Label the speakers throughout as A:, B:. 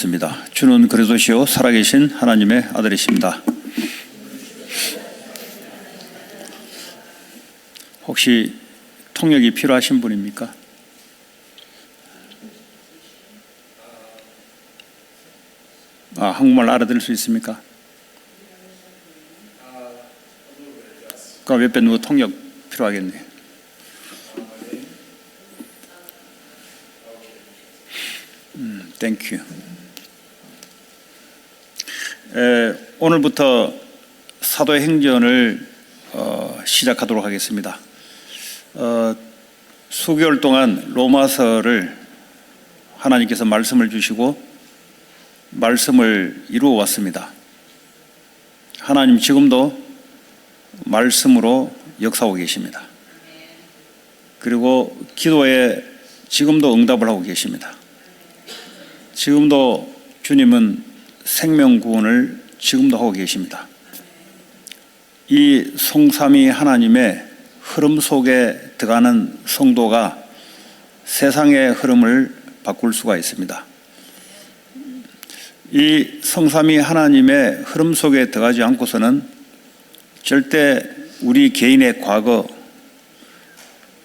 A: 습니다. 주는 그리스도시요 살아계신 하나님의 아들이십니다. 혹시 통역이 필요하신 분입니까? 한국말 알아들을 수 있습니까? 그럼 옆에 누구 통역 필요하겠네. 땡큐. 오늘부터 사도행전을 시작하도록 하겠습니다. 수개월 동안 로마서를 하나님께서 말씀을 주시고 말씀을 이루어 왔습니다. 하나님 지금도 말씀으로 역사하고 계십니다. 그리고 기도에 지금도 응답을 하고 계십니다. 지금도 주님은 생명 구원을 지금도 하고 계십니다. 이 성삼위 하나님의 흐름 속에 들어가는 성도가 세상의 흐름을 바꿀 수가 있습니다. 이 성삼위 하나님의 흐름 속에 들어가지 않고서는 절대 우리 개인의 과거,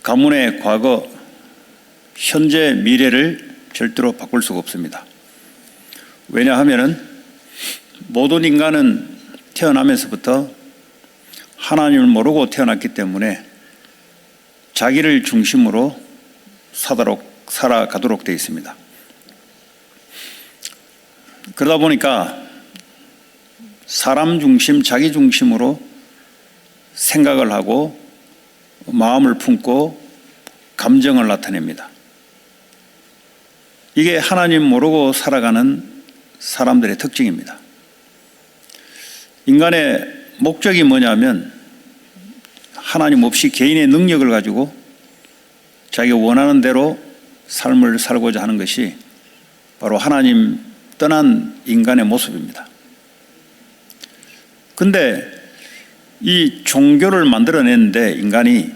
A: 가문의 과거, 현재, 미래를 절대로 바꿀 수가 없습니다. 왜냐하면 모든 인간은 태어나면서부터 하나님을 모르고 태어났기 때문에 자기를 중심으로 살아가도록 되어 있습니다. 그러다 보니까 사람 중심, 자기 중심으로 생각을 하고 마음을 품고 감정을 나타냅니다. 이게 하나님 모르고 살아가는 사람들의 특징입니다. 인간의 목적이 뭐냐면 하나님 없이 개인의 능력을 가지고 자기가 원하는 대로 삶을 살고자 하는 것이 바로 하나님 떠난 인간의 모습입니다. 근데 이 종교를 만들어냈는데 인간이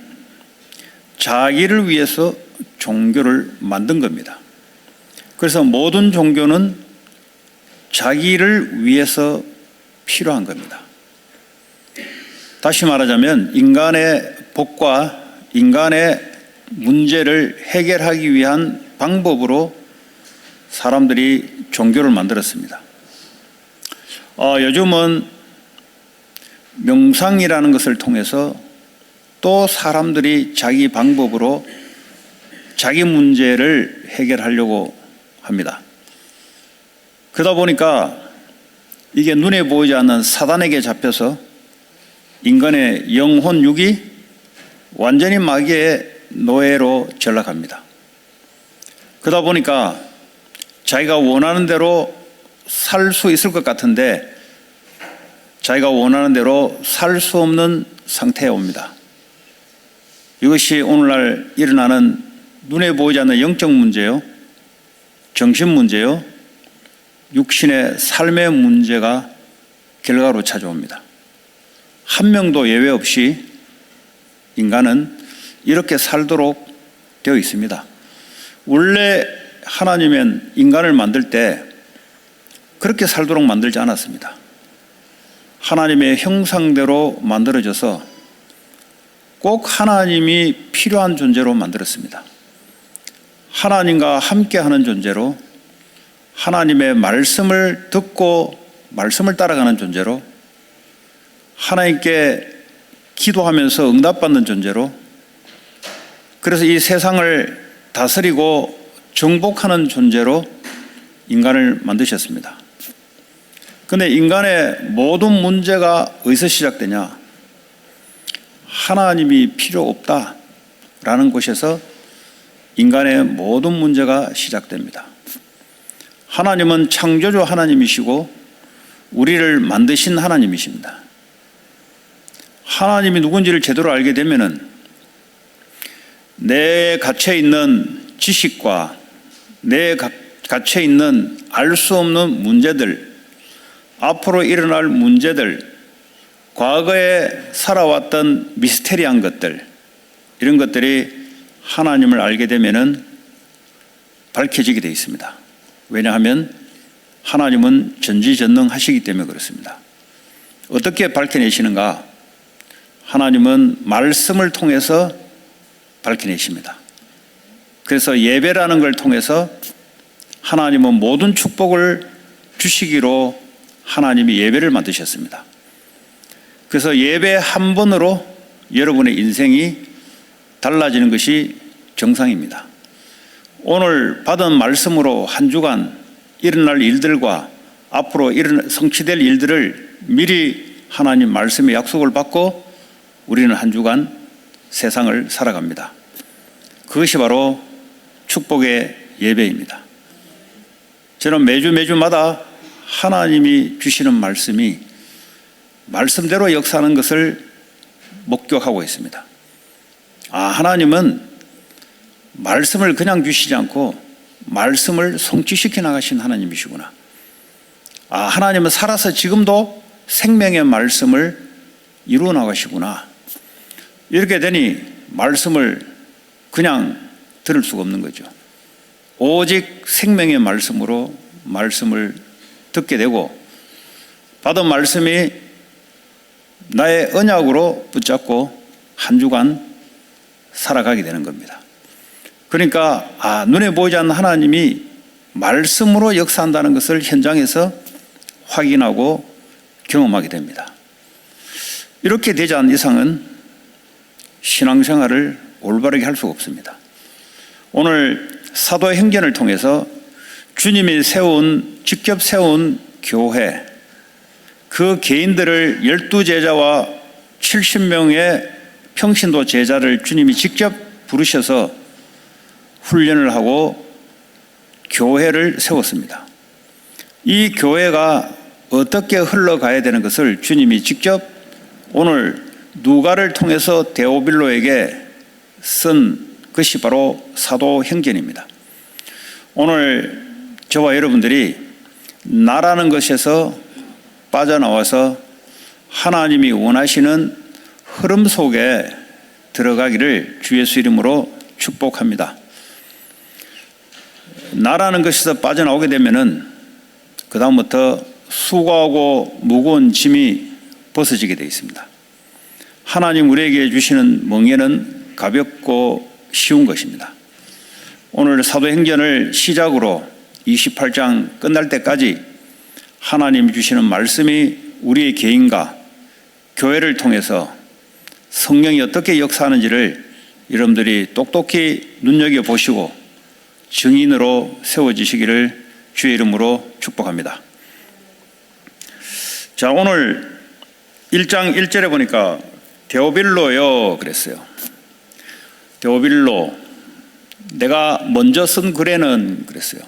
A: 자기를 위해서 종교를 만든 겁니다. 그래서 모든 종교는 자기를 위해서 필요한 겁니다. 다시 말하자면 인간의 복과 인간의 문제를 해결하기 위한 방법으로 사람들이 종교를 만들었습니다. 요즘은 명상이라는 것을 통해서 또 사람들이 자기 방법으로 자기 문제를 해결하려고 합니다. 그러다 보니까 이게 눈에 보이지 않는 사단에게 잡혀서 인간의 영혼 육이 완전히 마귀의 노예로 전락합니다. 그러다 보니까 자기가 원하는 대로 살 수 있을 것 같은데 자기가 원하는 대로 살 수 없는 상태에 옵니다. 이것이 오늘날 일어나는 눈에 보이지 않는 영적 문제요, 정신 문제요, 육신의 삶의 문제가 결과로 찾아옵니다. 한 명도 예외 없이 인간은 이렇게 살도록 되어 있습니다. 원래 하나님은 인간을 만들 때 그렇게 살도록 만들지 않았습니다. 하나님의 형상대로 만들어져서 꼭 하나님이 필요한 존재로 만들었습니다. 하나님과 함께하는 존재로, 하나님의 말씀을 듣고 말씀을 따라가는 존재로, 하나님께 기도하면서 응답받는 존재로, 그래서 이 세상을 다스리고 정복하는 존재로 인간을 만드셨습니다. 그런데 인간의 모든 문제가 어디서 시작되냐? 하나님이 필요 없다라는 곳에서 인간의 모든 문제가 시작됩니다. 하나님은 창조주 하나님이시고 우리를 만드신 하나님이십니다. 하나님이 누군지를 제대로 알게 되면은 내 갇혀 있는 지식과 내 갇혀 있는 알 수 없는 문제들, 앞으로 일어날 문제들, 과거에 살아왔던 미스테리한 것들, 이런 것들이 하나님을 알게 되면은 밝혀지게 되어 있습니다. 왜냐하면 하나님은 전지전능하시기 때문에 그렇습니다. 어떻게 밝혀내시는가? 하나님은 말씀을 통해서 밝혀내십니다. 그래서 예배라는 걸 통해서 하나님은 모든 축복을 주시기로 하나님이 예배를 만드셨습니다. 그래서 예배 한 번으로 여러분의 인생이 달라지는 것이 정상입니다. 오늘 받은 말씀으로 한 주간 일어날 일들과 앞으로 성취될 일들을 미리 하나님 말씀의 약속을 받고 우리는 한 주간 세상을 살아갑니다. 그것이 바로 축복의 예배입니다. 저는 매주마다 하나님이 주시는 말씀이 말씀대로 역사하는 것을 목격하고 있습니다. 하나님은 말씀을 그냥 주시지 않고 말씀을 성취시켜 나가신 하나님이시구나. 하나님은 살아서 지금도 생명의 말씀을 이루어 나가시구나. 이렇게 되니 말씀을 그냥 들을 수가 없는 거죠. 오직 생명의 말씀으로 말씀을 듣게 되고 받은 말씀이 나의 언약으로 붙잡고 한 주간 살아가게 되는 겁니다. 그러니까 눈에 보이지 않는 하나님이 말씀으로 역사한다는 것을 현장에서 확인하고 경험하게 됩니다. 이렇게 되지 않는 이상은 신앙생활을 올바르게 할 수가 없습니다. 오늘 사도행전을 통해서 주님이 직접 세운 교회, 그 개인들을 12제자와 70명의 평신도 제자를 주님이 직접 부르셔서 훈련을 하고 교회를 세웠습니다. 이 교회가 어떻게 흘러가야 되는 것을 주님이 직접 오늘 누가를 통해서 데오빌로에게 쓴 것이 바로 사도행전입니다. 오늘 저와 여러분들이 나라는 것에서 빠져나와서 하나님이 원하시는 흐름 속에 들어가기를 주 예수 이름으로 축복합니다. 나라는 것에서 빠져나오게 되면은 그 다음부터 수고하고 무거운 짐이 벗어지게 되어 있습니다. 하나님 우리에게 주시는 멍에는 가볍고 쉬운 것입니다. 오늘 사도행전을 시작으로 28장 끝날 때까지 하나님이 주시는 말씀이 우리의 개인과 교회를 통해서 성령이 어떻게 역사하는지를 여러분들이 똑똑히 눈여겨보시고 증인으로 세워지시기를 주의 이름으로 축복합니다. 자, 오늘 1장 1절에 보니까 데오빌로요 그랬어요. 데오빌로, 내가 먼저 쓴 글에는 그랬어요.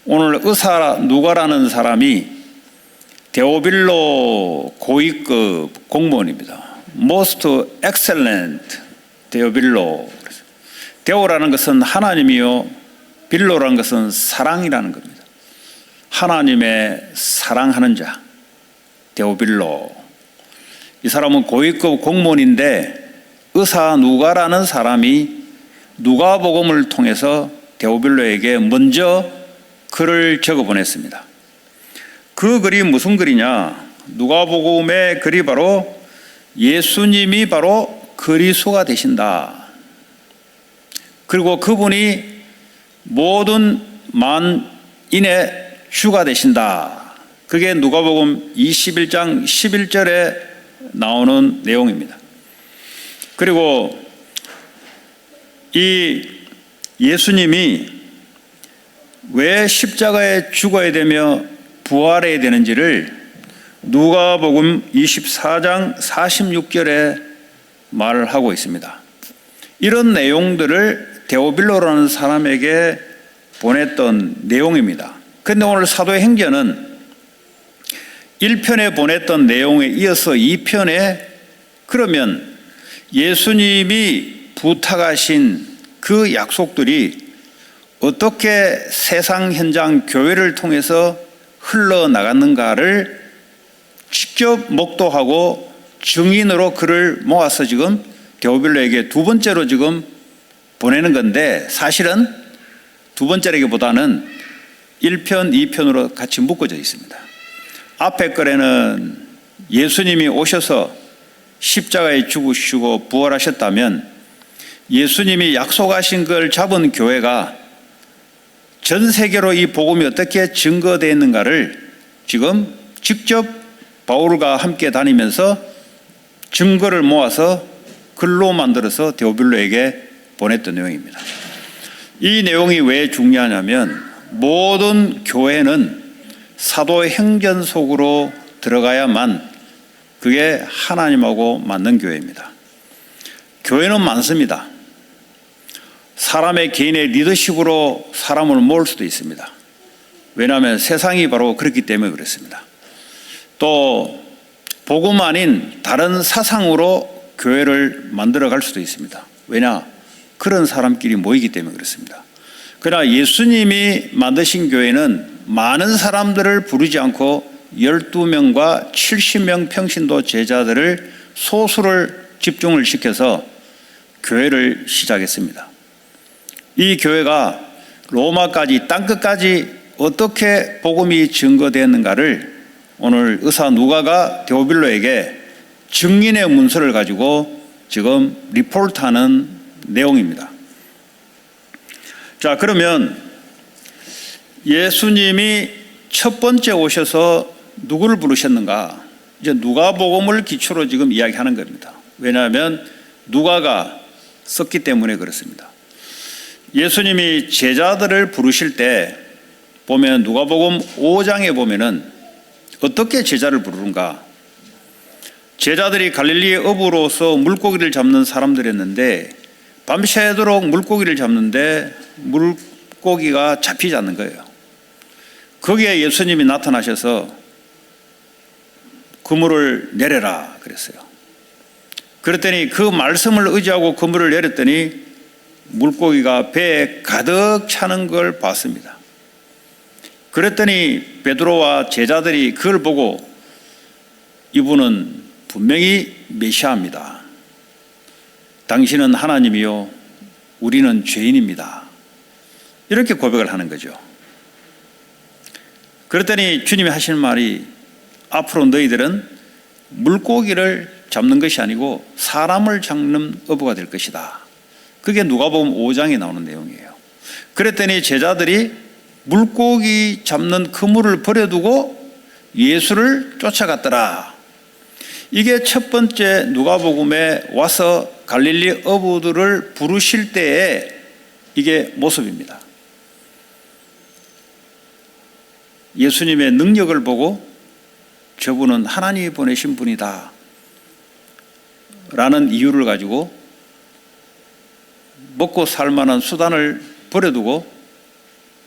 A: 오늘 의사 누가라는 사람이 데오빌로 고위급 공무원입니다. Most excellent 데오빌로. 데오라는 것은 하나님이요, 빌로라는 것은 사랑이라는 겁니다. 하나님의 사랑하는 자, 데오빌로. 이 사람은 고위급 공무원인데 의사 누가라는 사람이 누가복음을 통해서 데오빌로에게 먼저 글을 적어 보냈습니다. 그 글이 무슨 글이냐? 누가복음의 글이 바로 예수님이 바로 그리스도가 되신다. 그리고 그분이 모든 만인의 주가 되신다. 그게 누가복음 21장 11절에 나오는 내용입니다. 그리고 이 예수님이 왜 십자가에 죽어야 되며 부활해야 되는지를 누가복음 24장 46절에 말을 하고 있습니다. 이런 내용들을 데오빌로라는 사람에게 보냈던 내용입니다. 그런데 오늘 사도행전은 1편에 보냈던 내용에 이어서 2편에 그러면 예수님이 부탁하신 그 약속들이 어떻게 세상 현장 교회를 통해서 흘러나갔는가를 직접 목도하고 증인으로 글을 모아서 지금 데오빌로에게 두 번째로 지금 보내는 건데, 사실은 두 번째라기보다는 1편, 2편으로 같이 묶어져 있습니다. 앞에 거에는 예수님이 오셔서 십자가에 죽으시고 부활하셨다면 예수님이 약속하신 걸 잡은 교회가 전 세계로 이 복음이 어떻게 증거되어 있는가를 지금 직접 바울과 함께 다니면서 증거를 모아서 글로 만들어서 데오빌로에게 보냈던 내용입니다. 이 내용이 왜 중요하냐면 모든 교회는 사도행전 속으로 들어가야만 그게 하나님하고 맞는 교회입니다. 교회는 많습니다. 사람의 개인의 리더십으로 사람을 모을 수도 있습니다. 왜냐하면 세상이 바로 그렇기 때문에 그렇습니다. 또 복음 아닌 다른 사상으로 교회를 만들어갈 수도 있습니다. 왜냐? 그런 사람끼리 모이기 때문에 그렇습니다. 그러나 예수님이 만드신 교회는 많은 사람들을 부르지 않고 12명과 70명 평신도 제자들을 소수를 집중을 시켜서 교회를 시작했습니다. 이 교회가 로마까지 땅끝까지 어떻게 복음이 증거되었는가를 오늘 의사 누가가 데오빌로에게 증인의 문서를 가지고 지금 리포트하는 내용입니다. 자, 그러면 예수님이 첫 번째 오셔서 누구를 부르셨는가? 이제 누가복음을 기초로 지금 이야기하는 겁니다. 왜냐하면 누가가 썼기 때문에 그렇습니다. 예수님이 제자들을 부르실 때 보면 누가복음 5장에 보면은 어떻게 제자를 부르는가? 제자들이 갈릴리의 어부로서 물고기를 잡는 사람들이었는데 밤새도록 물고기를 잡는데 물고기가 잡히지 않는 거예요. 거기에 예수님이 나타나셔서 그물을 내려라 그랬어요. 그랬더니 그 말씀을 의지하고 그물을 내렸더니 물고기가 배에 가득 차는 걸 봤습니다. 그랬더니 베드로와 제자들이 그걸 보고 이분은 분명히 메시아입니다. 당신은 하나님이요 우리는 죄인입니다. 이렇게 고백을 하는 거죠. 그랬더니 주님이 하시는 말이 앞으로 너희들은 물고기를 잡는 것이 아니고 사람을 잡는 어부가 될 것이다. 그게 누가복음 5장에 나오는 내용이에요. 그랬더니 제자들이 물고기 잡는 그물을 버려두고 예수를 쫓아갔더라. 이게 첫 번째 누가복음에 와서 갈릴리 어부들을 부르실 때의 이게 모습입니다. 예수님의 능력을 보고 저분은 하나님이 보내신 분이다 라는 이유를 가지고 먹고 살 만한 수단을 버려두고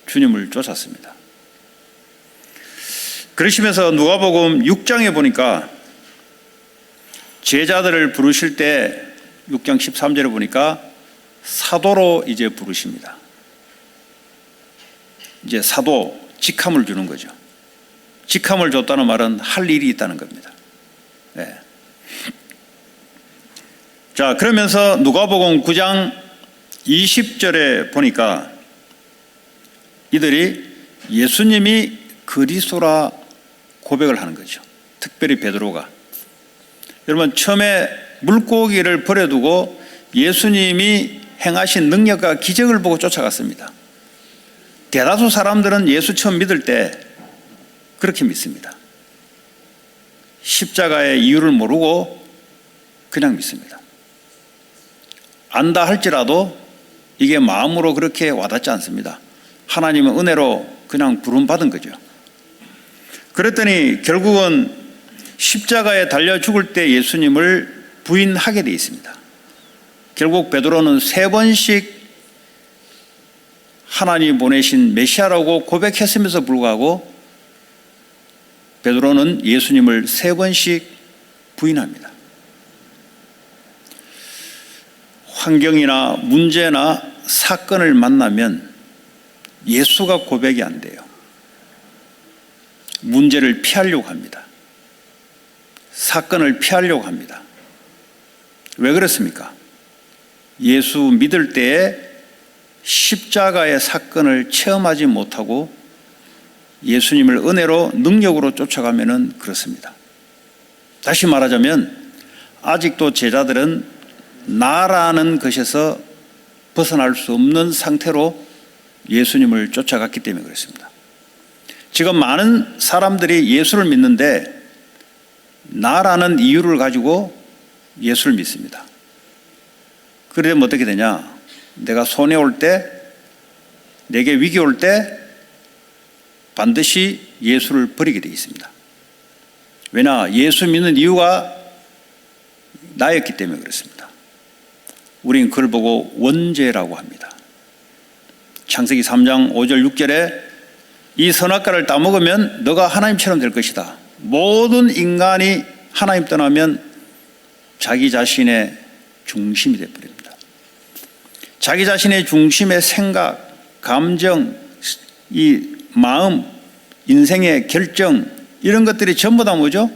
A: 주님을 쫓았습니다. 그러시면서 누가복음 6장에 보니까 제자들을 부르실 때 6장 13절에 보니까 사도로 이제 부르십니다. 이제 사도, 직함을 주는 거죠. 직함을 줬다는 말은 할 일이 있다는 겁니다. 네. 자, 그러면서 누가복음 9장 20절에 보니까 이들이 예수님이 그리스도라 고백을 하는 거죠. 특별히 베드로가. 여러분, 처음에 물고기를 버려두고 예수님이 행하신 능력과 기적을 보고 쫓아갔습니다. 대다수 사람들은 예수 처음 믿을 때 그렇게 믿습니다. 십자가의 이유를 모르고 그냥 믿습니다. 안다 할지라도 이게 마음으로 그렇게 와닿지 않습니다. 하나님은 은혜로 그냥 부름받은 거죠. 그랬더니 결국은 십자가에 달려 죽을 때 예수님을 부인하게 되어 있습니다. 결국 베드로는 3번씩 하나님이 보내신 메시아라고 고백했음에도 불구하고 베드로는 예수님을 3번씩 부인합니다. 환경이나 문제나 사건을 만나면 예수가 고백이 안 돼요. 문제를 피하려고 합니다. 사건을 피하려고 합니다. 왜 그렇습니까? 예수 믿을 때에 십자가의 사건을 체험하지 못하고 예수님을 은혜로 능력으로 쫓아가면은 그렇습니다. 다시 말하자면 아직도 제자들은 나라는 것에서 벗어날 수 없는 상태로 예수님을 쫓아갔기 때문에 그렇습니다. 지금 많은 사람들이 예수를 믿는데 나라는 이유를 가지고 예수를 믿습니다. 그러면 어떻게 되냐? 내가 손해 올 때, 내게 위기 올 때 반드시 예수를 버리게 되어 있습니다. 왜냐? 예수 믿는 이유가 나였기 때문에 그렇습니다. 우린 그걸 보고 원죄라고 합니다. 창세기 3장 5절 6절에 이 선악과를 따먹으면 너가 하나님처럼 될 것이다. 모든 인간이 하나님 떠나면 자기 자신의 중심이 되어버립니다. 자기 자신의 중심의 생각, 감정, 이 마음, 인생의 결정 이런 것들이 전부 다 뭐죠?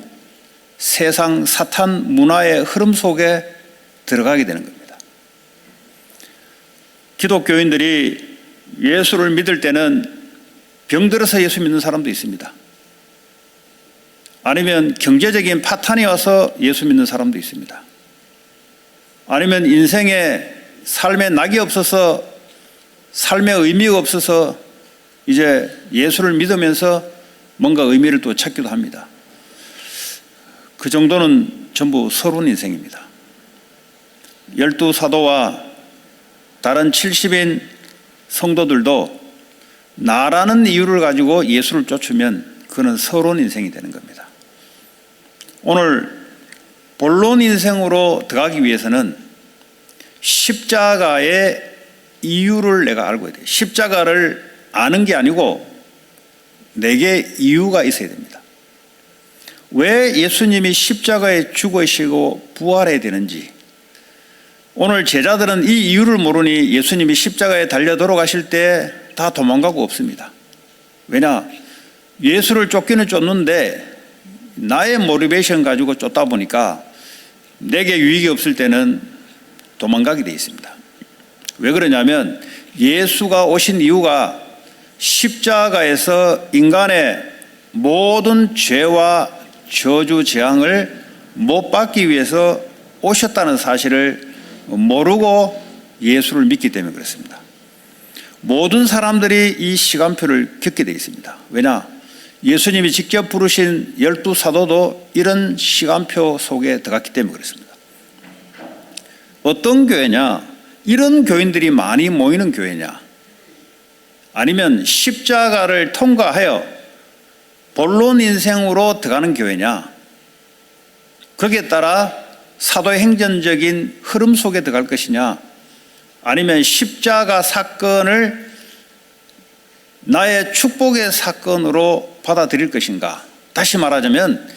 A: 세상 사탄 문화의 흐름 속에 들어가게 되는 겁니다. 기독교인들이 예수를 믿을 때는 병들어서 예수 믿는 사람도 있습니다. 아니면 경제적인 파탄이 와서 예수 믿는 사람도 있습니다. 아니면 인생에 삶에 낙이 없어서 삶의 의미가 없어서 이제 예수를 믿으면서 뭔가 의미를 또 찾기도 합니다. 그 정도는 전부 서론 인생입니다. 12사도와 다른 70인 성도들도 나라는 이유를 가지고 예수를 쫓으면 그는 서론 인생이 되는 겁니다. 오늘 본론 인생으로 들어가기 위해서는 십자가의 이유를 내가 알고 있어야 돼요. 십자가를 아는 게 아니고 내게 이유가 있어야 됩니다. 왜 예수님이 십자가에 죽으시고 부활해야 되는지, 오늘 제자들은 이 이유를 모르니 예수님이 십자가에 달려 돌아가실 때 다 도망가고 없습니다. 왜냐? 예수를 쫓기는 쫓는데 나의 모티베이션 가지고 쫓다 보니까 내게 유익이 없을 때는 도망가게 되어 있습니다. 왜 그러냐면 예수가 오신 이유가 십자가에서 인간의 모든 죄와 저주 재앙을 못 받기 위해서 오셨다는 사실을 모르고 예수를 믿기 때문에 그렇습니다. 모든 사람들이 이 시간표를 겪게 되어 있습니다. 왜냐? 예수님이 직접 부르신 12사도도 이런 시간표 속에 들어갔기 때문에 그렇습니다. 어떤 교회냐? 이런 교인들이 많이 모이는 교회냐? 아니면 십자가를 통과하여 본론 인생으로 들어가는 교회냐? 거기에 따라 사도행전적인 흐름 속에 들어갈 것이냐? 아니면 십자가 사건을 나의 축복의 사건으로 받아들일 것인가? 다시 말하자면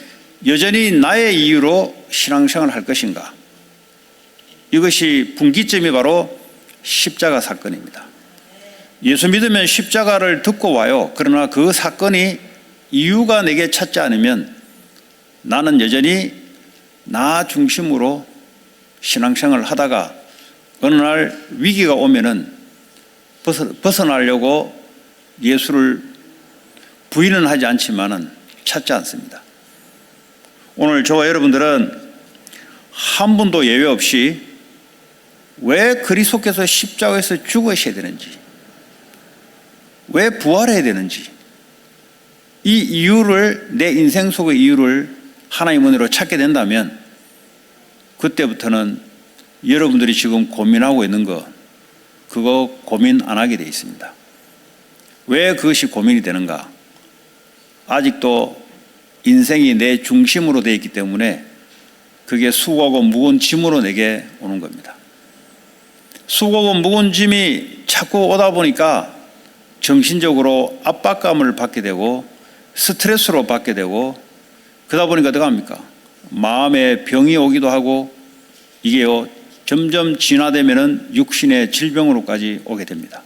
A: 여전히 나의 이유로 신앙생활을 할 것인가? 이것이 분기점이 바로 십자가 사건입니다. 예수 믿으면 십자가를 듣고 와요. 그러나 그 사건이 이유가 내게 찾지 않으면 나는 여전히 나 중심으로 신앙생활을 하다가 어느 날 위기가 오면은 벗어나려고 예수를 부인은 하지 않지만은 찾지 않습니다. 오늘 저와 여러분들은 한 분도 예외 없이 왜 그리스도께서 십자가에서 죽으셔야 되는지, 왜 부활해야 되는지, 이 이유를, 내 인생 속의 이유를 하나님 은혜로 찾게 된다면 그때부터는 여러분들이 지금 고민하고 있는 거, 그거 고민 안 하게 돼 있습니다. 왜 그것이 고민이 되는가? 아직도 인생이 내 중심으로 되어 있기 때문에 그게 수고하고 무거운 짐으로 내게 오는 겁니다. 수고하고 무거운 짐이 자꾸 오다 보니까 정신적으로 압박감을 받게 되고 스트레스로 받게 되고, 그러다 보니까 어떻게 합니까? 마음에 병이 오기도 하고, 이게요 점점 진화되면은 육신의 질병으로까지 오게 됩니다.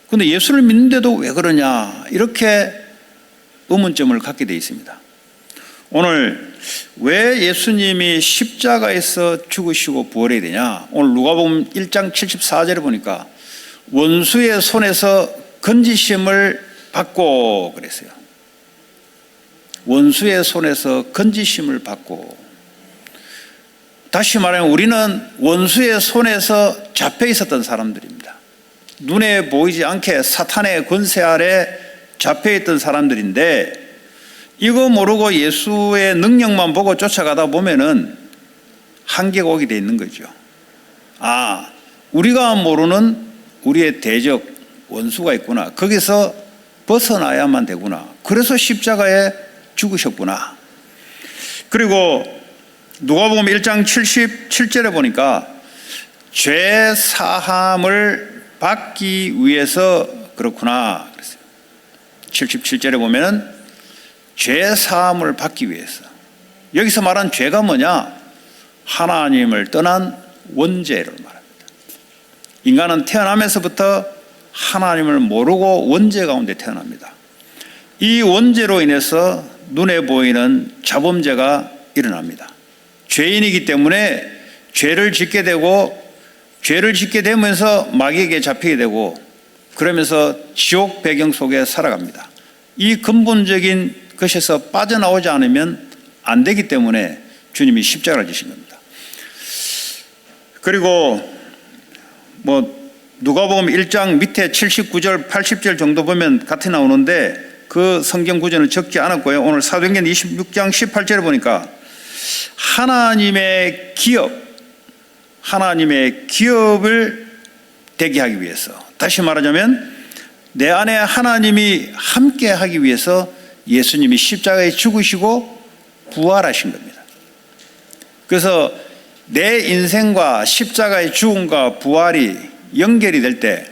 A: 그런데 예수를 믿는데도 왜 그러냐, 이렇게 의문점을 갖게 되어 있습니다. 오늘 왜 예수님이 십자가에서 죽으시고 부활해야 되냐? 오늘 누가복음 1장 74절에 보니까 원수의 손에서 건지심을 받고 그랬어요. 원수의 손에서 건지심을 받고. 다시 말하면 우리는 원수의 손에서 잡혀 있었던 사람들입니다. 눈에 보이지 않게 사탄의 권세 아래 잡혀 있던 사람들인데, 이거 모르고 예수의 능력만 보고 쫓아가다 보면은 한계가 오게 돼 있는 거죠. 아, 우리가 모르는 우리의 대적 원수가 있구나. 거기서 벗어나야만 되구나. 그래서 십자가에 죽으셨구나. 그리고 누가복음 1장 77절에 보니까 죄 사함을 받기 위해서 그렇구나 그랬어요. 77절에 보면은 죄 사함을 받기 위해서. 여기서 말한 죄가 뭐냐? 하나님을 떠난 원죄를 말합니다. 인간은 태어나면서부터 하나님을 모르고 원죄 가운데 태어납니다. 이 원죄로 인해서 눈에 보이는 자범죄가 일어납니다. 죄인이기 때문에 죄를 짓게 되고, 죄를 짓게 되면서 마귀에게 잡히게 되고, 그러면서 지옥 배경 속에 살아갑니다. 이 근본적인 것에서 빠져나오지 않으면 안 되기 때문에 주님이 십자가를 지신 겁니다. 그리고 누가복음 1장 밑에 79절 80절 정도 보면 같이 나오는데, 그 성경 구절은 적지 않았고요. 오늘 사도행전 26장 18절에 보니까 하나님의 기업을 되게 하기 위해서, 다시 말하자면 내 안에 하나님이 함께 하기 위해서 예수님이 십자가에 죽으시고 부활하신 겁니다. 그래서 내 인생과 십자가의 죽음과 부활이 연결이 될 때,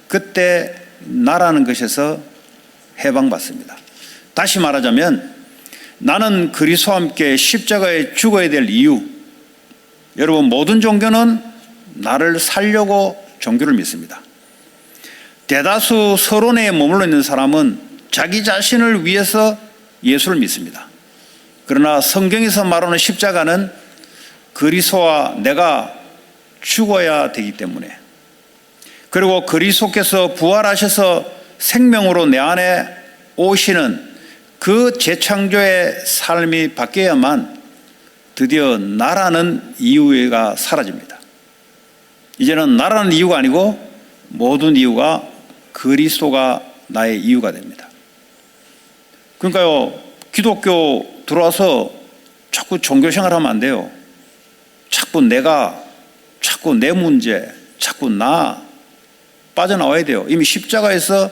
A: 그때 나라는 것에서 해방받습니다. 다시 말하자면 나는 그리스도와 함께 십자가에 죽어야 될 이유, 여러분 모든 종교는 나를 살려고 종교를 믿습니다. 대다수 서론에 머물러 있는 사람은 자기 자신을 위해서 예수를 믿습니다. 그러나 성경에서 말하는 십자가는 그리스도와 내가 죽어야 되기 때문에, 그리고 그리스도께서 부활하셔서 생명으로 내 안에 오시는 그 재창조의 삶이 바뀌어야만 드디어 나라는 이유가 사라집니다. 이제는 나라는 이유가 아니고 모든 이유가 그리스도가 나의 이유가 됩니다. 그러니까요, 기독교 들어와서 자꾸 종교 생활하면 안 돼요. 자꾸 내 문제, 자꾸 나 빠져나와야 돼요. 이미 십자가에서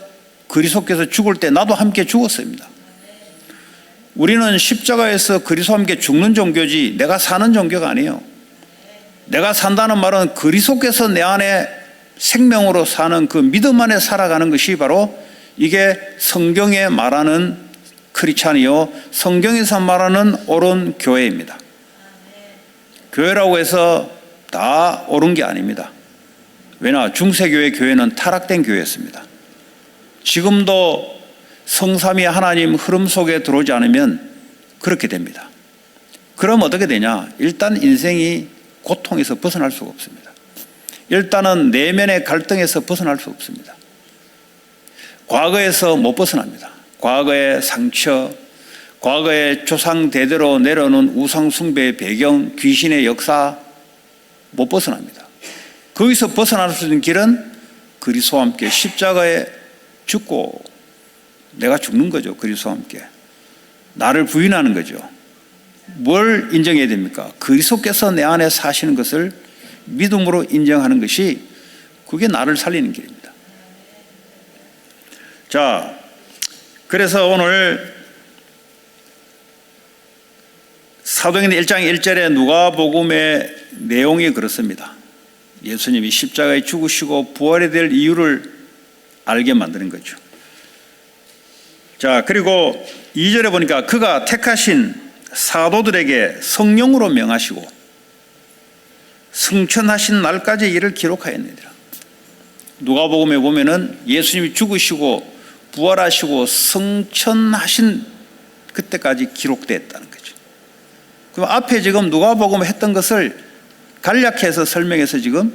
A: 그리스도께서 죽을 때 나도 함께 죽었습니다. 우리는 십자가에서 그리스도와 함께 죽는 종교지 내가 사는 종교가 아니에요. 내가 산다는 말은 그리스도께서 내 안에 생명으로 사는 그 믿음 안에 살아가는 것이 바로 이게 성경에 말하는 크리스찬이요, 성경에서 말하는 옳은 교회입니다. 교회라고 해서 다 옳은 게 아닙니다. 왜냐, 중세교회 교회는 타락된 교회였습니다. 지금도 성삼위 하나님 흐름 속에 들어오지 않으면 그렇게 됩니다. 그럼 어떻게 되냐? 일단 인생이 고통에서 벗어날 수가 없습니다. 일단은 내면의 갈등에서 벗어날 수 없습니다. 과거에서 못 벗어납니다. 과거의 상처, 과거의 조상 대대로 내려오는 우상 숭배의 배경, 귀신의 역사 못 벗어납니다. 거기서 벗어날 수 있는 길은 그리스도와 함께 십자가에 죽고, 내가 죽는 거죠. 그리스도와 함께 나를 부인하는 거죠. 뭘 인정해야 됩니까? 그리스도께서 내 안에 사시는 것을 믿음으로 인정하는 것이, 그게 나를 살리는 길입니다. 자, 그래서 오늘 사도행전 1장 1절에 누가복음의 내용이 그렇습니다. 예수님이 십자가에 죽으시고 부활해야 될 이유를 알게 만드는 거죠. 자, 그리고 2절에 보니까 그가 택하신 사도들에게 성령으로 명하시고 승천하신 날까지 이를 기록하였느니라. 누가복음에 보면은 예수님이 죽으시고 부활하시고 승천하신 그때까지 기록되었다는 거죠. 그럼 앞에 지금 누가복음에 했던 것을 간략해서 설명해서 지금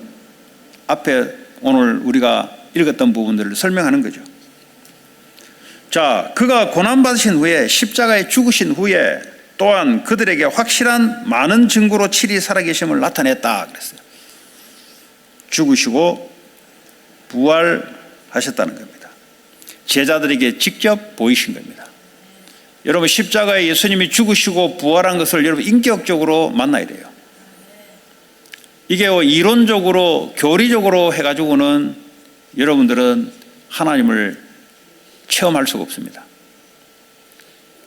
A: 앞에 오늘 우리가 읽었던 부분들을 설명하는 거죠. 자, 그가 고난받으신 후에 십자가에 죽으신 후에 또한 그들에게 확실한 많은 증거로 칠이 살아계심을 나타냈다 그랬어요. 죽으시고 부활하셨다는 겁니다. 제자들에게 직접 보이신 겁니다. 여러분, 십자가에 예수님이 죽으시고 부활한 것을 여러분 인격적으로 만나야 돼요. 이게 이론적으로 교리적으로 해가지고는 여러분들은 하나님을 체험할 수가 없습니다.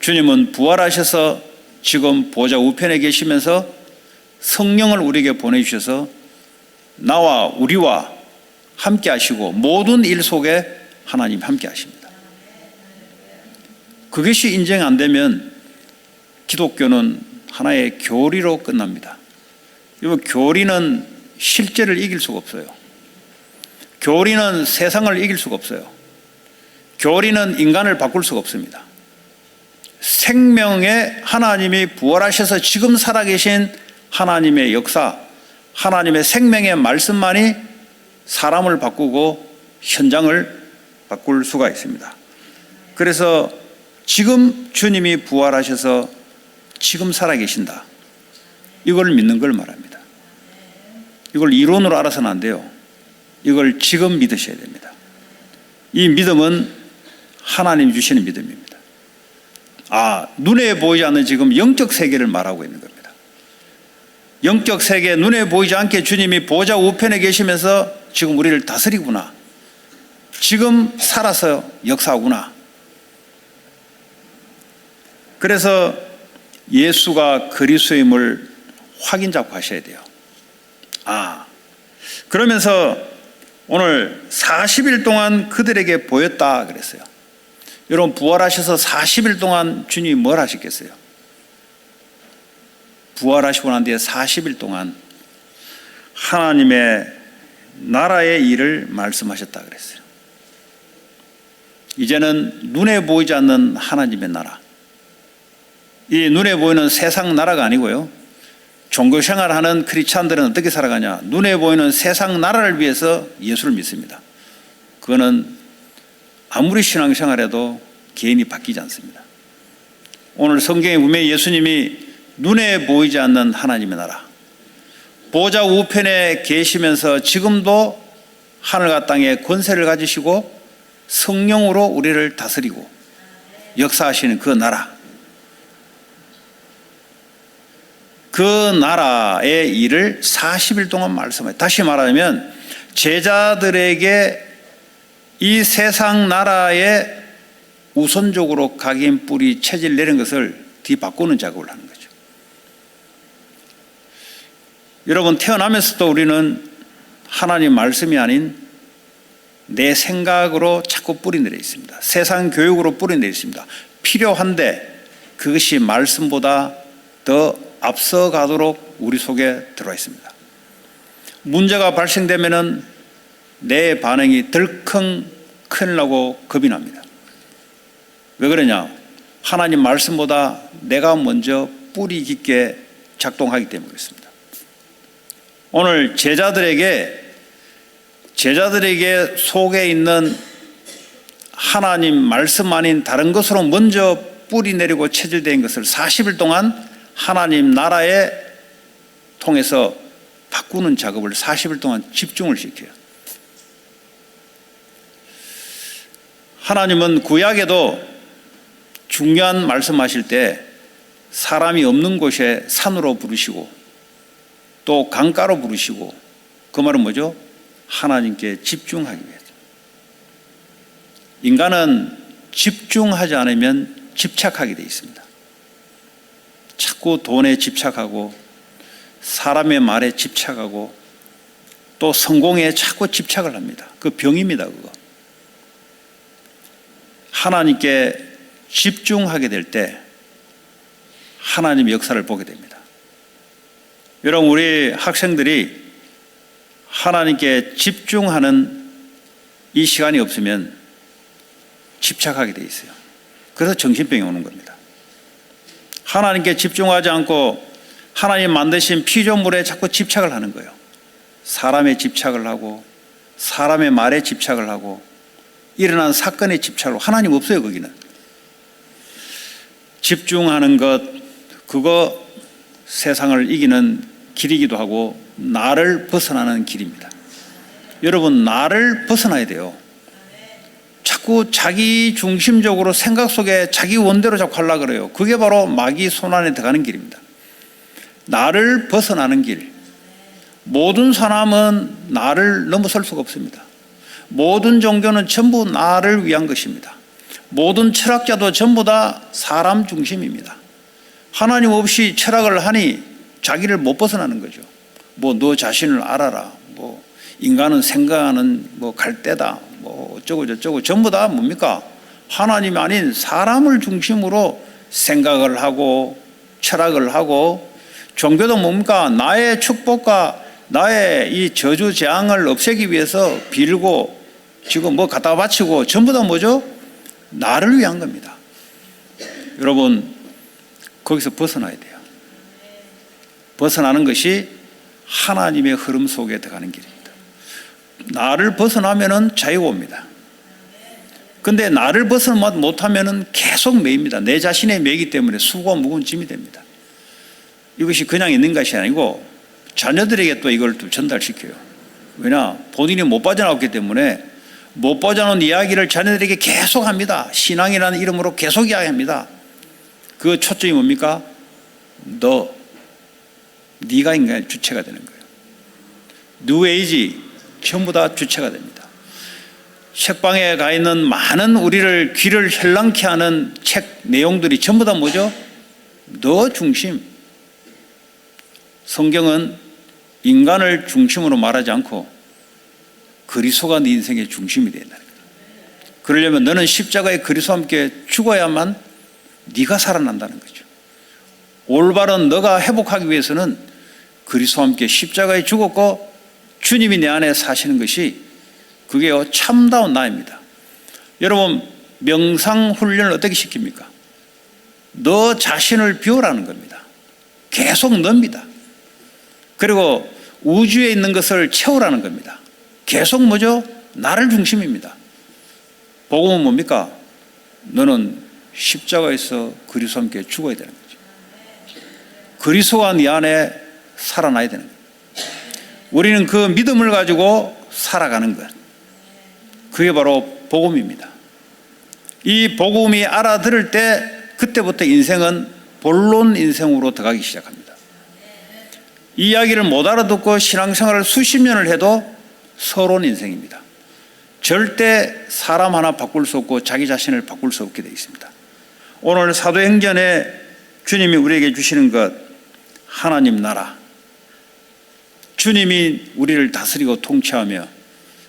A: 주님은 부활하셔서 지금 보좌 우편에 계시면서 성령을 우리에게 보내주셔서 나와 우리와 함께 하시고 모든 일 속에 하나님 함께 하십니다. 그것이 인정 안 되면 기독교는 하나의 교리로 끝납니다. 교리는 실제를 이길 수가 없어요. 교리는 세상을 이길 수가 없어요. 교리는 인간을 바꿀 수가 없습니다. 생명의 하나님이 부활하셔서 지금 살아계신 하나님의 역사, 하나님의 생명의 말씀만이 사람을 바꾸고 현장을 바꿀 수가 있습니다. 그래서 지금 주님이 부활하셔서 지금 살아계신다, 이걸 믿는 걸 말합니다. 이걸 이론으로 알아서는 안 돼요. 이걸 지금 믿으셔야 됩니다. 이 믿음은 하나님 주시는 믿음입니다. 눈에 보이지 않는 지금 영적 세계를 말하고 있는 겁니다. 영적 세계, 눈에 보이지 않게 주님이 보좌 우편에 계시면서 지금 우리를 다스리구나, 지금 살아서 역사하구나. 그래서 예수가 그리스도임을 확인 잡고 하셔야 돼요. 그러면서 오늘 40일 동안 그들에게 보였다 그랬어요. 여러분, 부활하셔서 40일 동안 주님이 뭘 하셨겠어요? 부활하시고 난 뒤에 40일 동안 하나님의 나라의 일을 말씀하셨다 그랬어요. 이제는 눈에 보이지 않는 하나님의 나라, 이 눈에 보이는 세상 나라가 아니고요, 종교생활하는 크리스찬들은 어떻게 살아가냐, 눈에 보이는 세상 나라를 위해서 예수를 믿습니다. 그거는 아무리 신앙생활해도 개인이 바뀌지 않습니다. 오늘 성경에 보면 예수님이 눈에 보이지 않는 하나님의 나라, 보좌 우편에 계시면서 지금도 하늘과 땅에 권세를 가지시고 성령으로 우리를 다스리고 역사하시는 그 나라, 그 나라의 일을 40일 동안 말씀해요. 다시 말하면 제자들에게 이 세상 나라에 우선적으로 각인 뿌리 체질 내린 것을 뒤바꾸는 작업을 하는 거죠. 여러분, 태어나면서도 우리는 하나님 말씀이 아닌 내 생각으로 자꾸 뿌리 내려 있습니다. 세상 교육으로 뿌리 내려 있습니다. 필요한데 그것이 말씀보다 더 앞서가도록 우리 속에 들어와 있습니다. 문제가 발생되면은 내 반응이 덜컹 큰일 나고 겁이 납니다. 왜 그러냐? 하나님 말씀보다 내가 먼저 뿌리 깊게 작동하기 때문에 그렇습니다. 오늘 제자들에게 속에 있는 하나님 말씀 아닌 다른 것으로 먼저 뿌리 내리고 체질된 것을 40일 동안 하나님 나라에 통해서 바꾸는 작업을 40일 동안 집중을 시켜요. 하나님은 구약에도 중요한 말씀하실 때 사람이 없는 곳에 산으로 부르시고 또 강가로 부르시고, 그 말은 뭐죠? 하나님께 집중하기 위해서. 인간은 집중하지 않으면 집착하게 되어 있습니다. 자꾸 돈에 집착하고 사람의 말에 집착하고 또 성공에 자꾸 집착을 합니다. 그 병입니다, 그거. 하나님께 집중하게 될 때 하나님의 역사를 보게 됩니다. 여러분, 우리 학생들이 하나님께 집중하는 이 시간이 없으면 집착하게 돼 있어요. 그래서 정신병이 오는 겁니다. 하나님께 집중하지 않고 하나님 만드신 피조물에 자꾸 집착을 하는 거예요. 사람에 집착을 하고 사람의 말에 집착을 하고 일어난 사건에 집착하고 하나님 없어요. 거기는 집중하는 것, 그거 세상을 이기는 길이기도 하고 나를 벗어나는 길입니다. 여러분, 나를 벗어나야 돼요. 자꾸 자기 중심적으로 생각 속에 자기 원대로 자꾸 하려고 그래요. 그게 바로 마귀 손 안에 들어가는 길입니다. 나를 벗어나는 길. 모든 사람은 나를 넘어설 수가 없습니다. 모든 종교는 전부 나를 위한 것입니다. 모든 철학자도 전부 다 사람 중심입니다. 하나님 없이 철학을 하니 자기를 못 벗어나는 거죠. 뭐 너 자신을 알아라. 뭐 인간은 생각하는 뭐 갈대다. 뭐 어쩌고 저쩌고 전부 다 뭡니까? 하나님이 아닌 사람을 중심으로 생각을 하고 철학을 하고, 종교도 뭡니까? 나의 축복과 나의 이 저주 재앙을 없애기 위해서 빌고 지금 뭐 갖다가 바치고 전부 다 뭐죠? 나를 위한 겁니다. 여러분, 거기서 벗어나야 돼요. 벗어나는 것이 하나님의 흐름 속에 들어가는 길입니다. 나를 벗어나면은 자유가 옵니다. 근데 나를 벗어나 못하면은 계속 매입니다. 내 자신의 매이기 때문에 수고가 무거운 짐이 됩니다. 이것이 그냥 있는 것이 아니고 자녀들에게 또 이걸 또 전달시켜요. 왜냐? 본인이 못 빠져나왔기 때문에 못 빠져나온 이야기를 자녀들에게 계속 합니다. 신앙이라는 이름으로 계속 이야기합니다. 그 초점이 뭡니까? 네가 인간의 주체가 되는 거예요. 뉴에이지 전부 다 주체가 됩니다. 책방에 가 있는 많은 우리를 귀를 혈랑케 하는 책 내용들이 전부 다 뭐죠? 너 중심. 성경은 인간을 중심으로 말하지 않고 그리스도가 네 인생의 중심이 된다는 거예요. 그러려면 너는 십자가의 그리스도와 함께 죽어야만 네가 살아난다는 거죠. 올바른 너가 회복하기 위해서는 그리스도와 함께 십자가에 죽었고 주님이 내 안에 사시는 것이 그게 참다운 나입니다. 여러분, 명상 훈련을 어떻게 시킵니까? 너 자신을 비우라는 겁니다. 계속 넣습니다. 그리고 우주에 있는 것을 채우라는 겁니다. 계속 뭐죠? 나를 중심입니다. 복음은 뭡니까? 너는 십자가에서 그리스도와 함께 죽어야 되는 거죠. 그리스도가 네 안에 살아나야 되는 거예요. 우리는 그 믿음을 가지고 살아가는 것, 그게 바로 복음입니다. 이 복음이 알아들을 때 그때부터 인생은 본론 인생으로 들어가기 시작합니다. 이 이야기를 못 알아듣고 신앙생활을 수십 년을 해도 서러운 인생입니다. 절대 사람 하나 바꿀 수 없고 자기 자신을 바꿀 수 없게 되어 있습니다. 오늘 사도행전에 주님이 우리에게 주시는 것, 하나님 나라, 주님이 우리를 다스리고 통치하며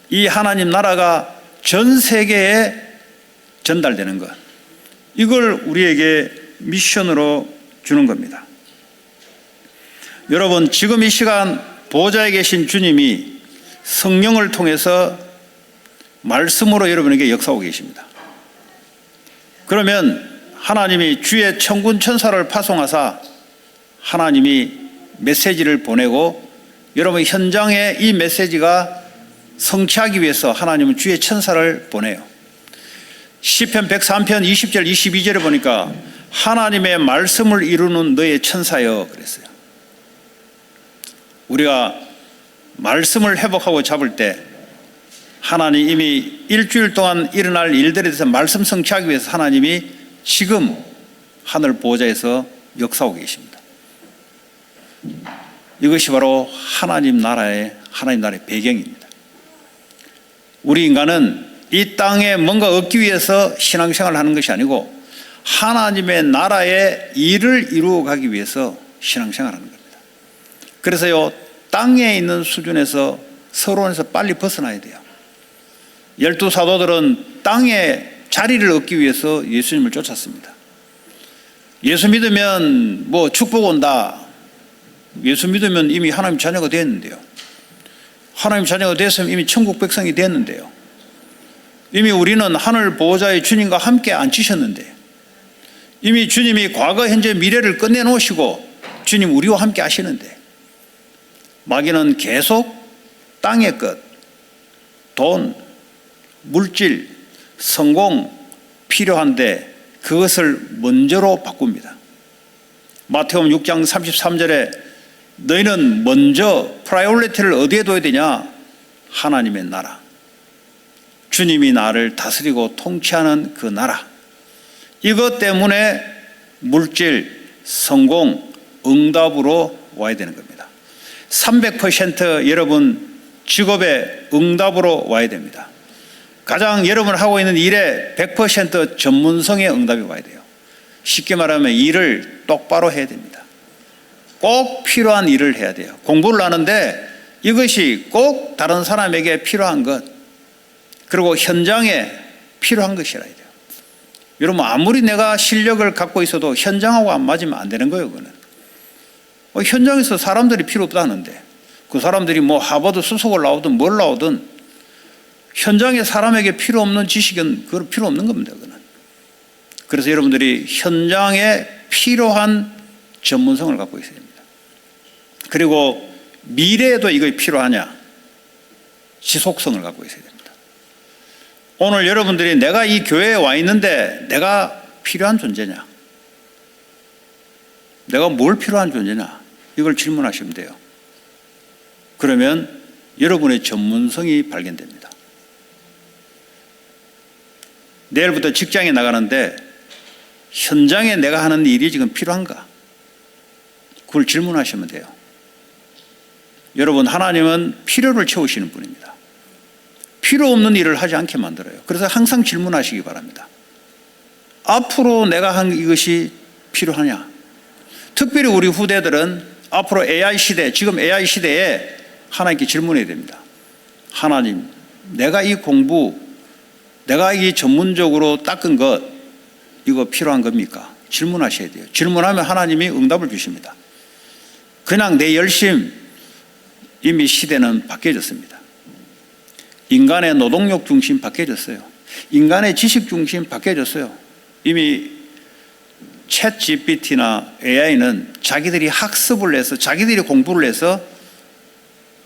A: 이 하나님 나라가 전 세계에 전달되는 것, 이걸 우리에게 미션으로 주는 겁니다. 여러분, 지금 이 시간 보좌에 계신 주님이 성령을 통해서 말씀으로 여러분에게 역사하고 계십니다. 그러면 하나님이 주의 천군 천사를 파송하사 하나님이 메시지를 보내고 여러분 현장에 이 메시지가 성취하기 위해서 하나님은 주의 천사를 보내요. 시편 103편 20절 22절에 보니까 하나님의 말씀을 이루는 너의 천사여 그랬어요. 우리가 말씀을 회복하고 잡을 때 하나님 이미 일주일 동안 일어날 일들에 대해서 말씀 성취하기 위해서 하나님이 지금 하늘 보좌에서 역사하고 계십니다. 이것이 바로 하나님 나라의 배경입니다. 우리 인간은 이 땅에 뭔가 얻기 위해서 신앙생활을 하는 것이 아니고 하나님의 나라의 일을 이루어가기 위해서 신앙생활을 하는 겁니다. 그래서요, 땅에 있는 수준에서 서론에서 빨리 벗어나야 돼요. 12사도들은 땅에 자리를 얻기 위해서 예수님을 쫓았습니다. 예수 믿으면 뭐 축복 온다. 예수 믿으면 이미 하나님 자녀가 됐는데요. 하나님 자녀가 됐으면 이미 천국 백성이 됐는데요. 이미 우리는 하늘 보호자의 주님과 함께 앉히셨는데, 이미 주님이 과거, 현재, 미래를 끝내놓으시고 주님 우리와 함께 하시는데, 마귀는 계속 땅의 것, 돈, 물질, 성공 필요한데 그것을 먼저로 바꿉니다. 마태복음 6장 33절에 너희는 먼저 프라이오리티를 어디에 둬야 되냐? 하나님의 나라. 주님이 나를 다스리고 통치하는 그 나라. 이것 때문에 물질, 성공, 응답으로 와야 되는 겁니다. 300% 여러분 직업의 응답으로 와야 됩니다. 가장 여러분 하고 있는 일에 100% 전문성의 응답이 와야 돼요. 쉽게 말하면 일을 똑바로 해야 됩니다. 꼭 필요한 일을 해야 돼요. 공부를 하는데 이것이 꼭 다른 사람에게 필요한 것, 그리고 현장에 필요한 것이라 해야 돼요. 여러분 아무리 내가 실력을 갖고 있어도 현장하고 안 맞으면 안 되는 거예요. 그거는 현장에서 사람들이 필요 없다는데 그 사람들이 뭐 하버드 수석을 나오든 뭘 나오든 현장에 사람에게 필요 없는 지식은 그건 필요 없는 겁니다. 그거는. 그래서 여러분들이 현장에 필요한 전문성을 갖고 있어야 됩니다. 그리고 미래에도 이거 필요하냐? 지속성을 갖고 있어야 됩니다. 오늘 여러분들이 내가 이 교회에 와 있는데 내가 필요한 존재냐? 내가 뭘 필요한 존재냐? 이걸 질문하시면 돼요. 그러면 여러분의 전문성이 발견됩니다. 내일부터 직장에 나가는데 현장에 내가 하는 일이 지금 필요한가? 그걸 질문하시면 돼요. 여러분 하나님은 필요를 채우시는 분입니다. 필요 없는 일을 하지 않게 만들어요. 그래서 항상 질문하시기 바랍니다. 앞으로 내가 한 이것이 필요하냐? 특별히 우리 후대들은 앞으로 AI 시대, 지금 AI 시대에 하나님께 질문해야 됩니다. 하나님, 내가 이 공부, 내가 이 전문적으로 닦은 것, 이거 필요한 겁니까? 질문하셔야 돼요. 질문하면 하나님이 응답을 주십니다. 그냥 내 열심, 이미 시대는 바뀌어졌습니다. 인간의 노동력 중심 바뀌어졌어요. 인간의 지식 중심 바뀌어졌어요. 이미 챗 GPT나 AI는 자기들이 학습을 해서 자기들이 공부를 해서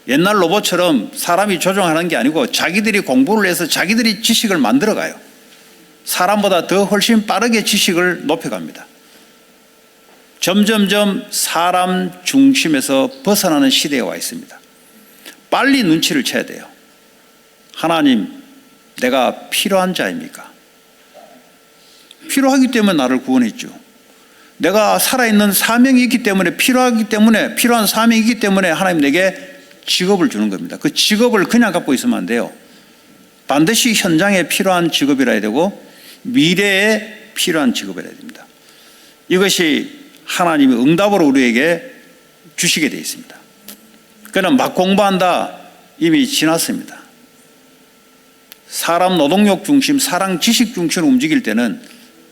A: 옛날 로봇처럼 사람이 조종하는 게 아니고 자기들이 공부를 해서 자기들이 지식을 만들어가요. 사람보다 더 훨씬 빠르게 지식을 높여갑니다. 점점점 사람 중심에서 벗어나는 시대에 와 있습니다. 빨리 눈치를 채야 돼요. 하나님, 내가 필요한 자입니까? 필요하기 때문에 나를 구원했죠. 내가 살아있는 사명이 있기 때문에 필요하기 때문에 필요한 사명이 있기 때문에 하나님 내게 직업을 주는 겁니다. 그 직업을 그냥 갖고 있으면 안 돼요. 반드시 현장에 필요한 직업이라 해야 되고 미래에 필요한 직업이라 해야 됩니다. 이것이 하나님이 응답으로 우리에게 주시게 되어 있습니다. 그러나 막 공부한다 이미 지났습니다. 사람 노동력 중심, 사람 지식 중심으로 움직일 때는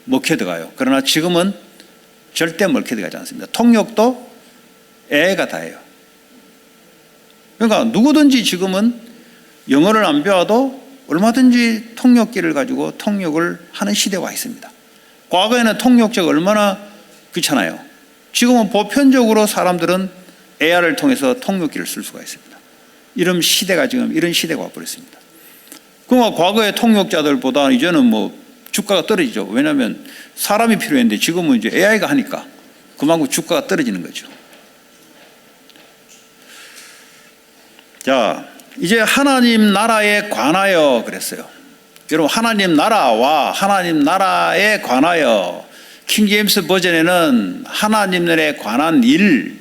A: 먹혀들어가요. 그러나 지금은 절대 먹혀들어가지 않습니다. 통역도 AI가 다 해요. 그러니까 누구든지 지금은 영어를 안 배워도 얼마든지 통역기를 가지고 통역을 하는 시대에 와 있습니다. 과거에는 통역자가 얼마나 귀찮아요. 지금은 보편적으로 사람들은 AI를 통해서 통역기를 쓸 수가 있습니다. 이런 시대가 지금 이런 시대가 와버렸습니다. 그러니까 과거의 통역자들보다 이제는 뭐 주가가 떨어지죠. 왜냐하면 사람이 필요했는데 지금은 이제 AI가 하니까 그만큼 주가가 떨어지는 거죠. 자, 이제 하나님 나라에 관하여 그랬어요. 여러분 하나님 나라와 하나님 나라에 관하여 킹제임스 버전에는 하나님 나라에 관한 일,